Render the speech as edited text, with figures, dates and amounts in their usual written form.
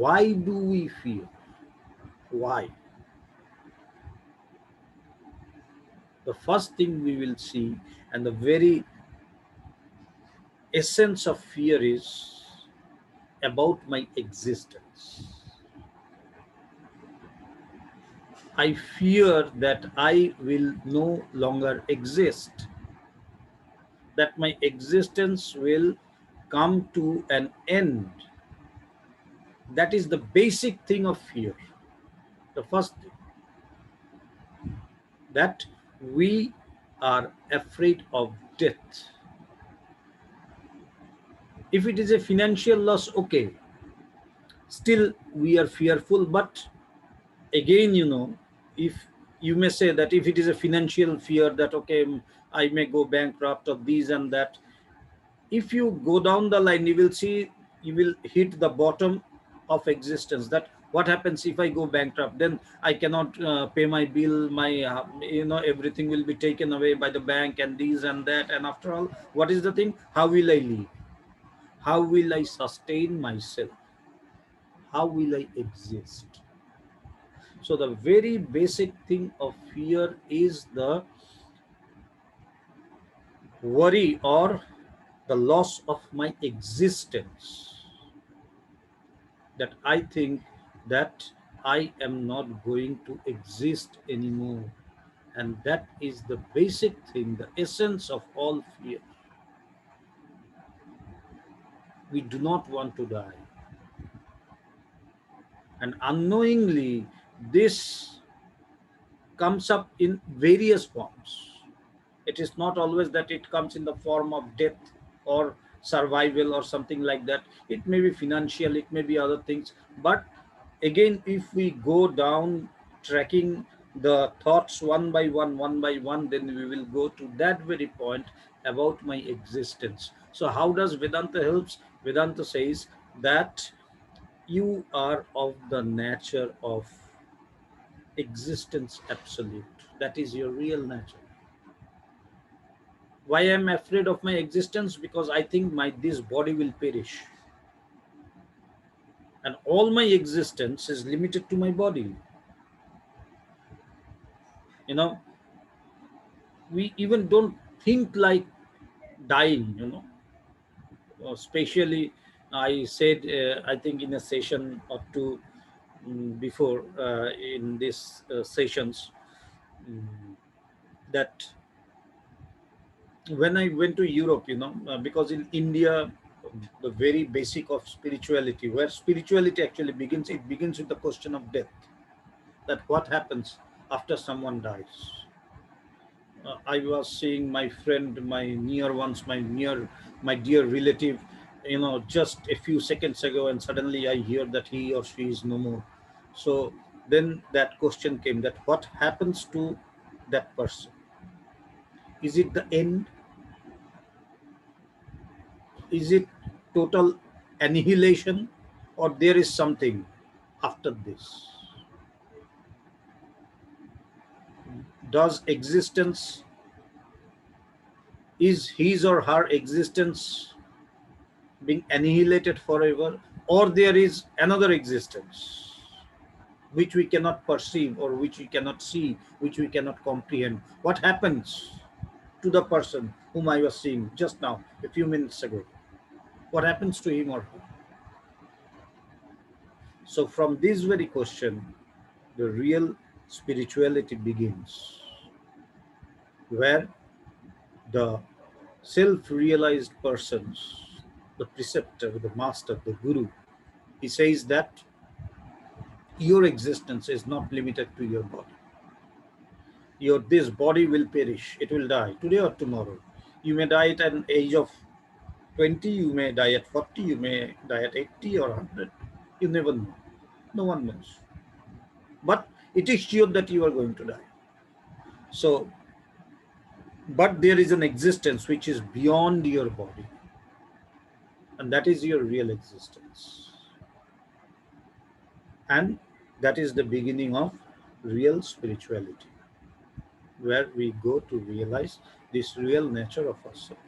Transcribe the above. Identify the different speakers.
Speaker 1: why do we fear? Why? The first thing we will see, and the very essence of fear, is about my existence. I fear that I will no longer exist, that my existence will come to an end. That is the basic thing of fear. The first thing, that we are afraid of death. If it is a financial loss, okay, still we are fearful. But again, if you may say that if it is a financial fear, that okay, I may go bankrupt or these and that, if you go down the line, you will see, you will hit the bottom of existence. That what happens if I go bankrupt? Then I cannot pay my bill, my everything will be taken away by the bank, and these and that. And after all, what is the thing? How will I live? How will I sustain myself? How will I exist? So the very basic thing of fear is the worry or the loss of my existence. That I think that I am not going to exist anymore. And that is the basic thing, the essence of all fear. We do not want to die. And unknowingly, this comes up in various forms. It is not always that it comes in the form of death or survival or something like that. It may be financial, it may be other things. But again, if we go down tracking the thoughts one by one, then we will go to that very point about my existence. So how does Vedanta helps? Vedanta says that you are of the nature of existence absolute. That is your real nature. Why am I afraid of my existence? Because I think this body will perish. And all my existence is limited to my body. We even don't think like dying. Especially, I said, I think in a session or two before, in these sessions, that when I went to Europe, because in India, the very basic of spirituality, where spirituality actually begins, it begins with the question of death. That what happens after someone dies. I was seeing my friend, my near ones, my dear relative, just a few seconds ago, and suddenly I hear that he or she is no more. So then that question came, that what happens to that person? Is it the end? Is it total annihilation, or there is something after this? Does existence, is his or her existence being annihilated forever, or there is another existence which we cannot perceive, or which we cannot see, which we cannot comprehend? What happens to the person whom I was seeing just now, a few minutes ago? What happens to him or her? So from this very question, the real spirituality begins, where the self-realized persons, the preceptor, the master, the guru, he says that your existence is not limited to your body. This body will perish, it will die today or tomorrow. You may die at an age of 20, you may die at 40, you may die at 80 or 100. You never know. No one knows. But it is sure that you are going to die. So, but there is an existence which is beyond your body, and that is your real existence. And that is the beginning of real spirituality, where we go to realize this real nature of ourselves.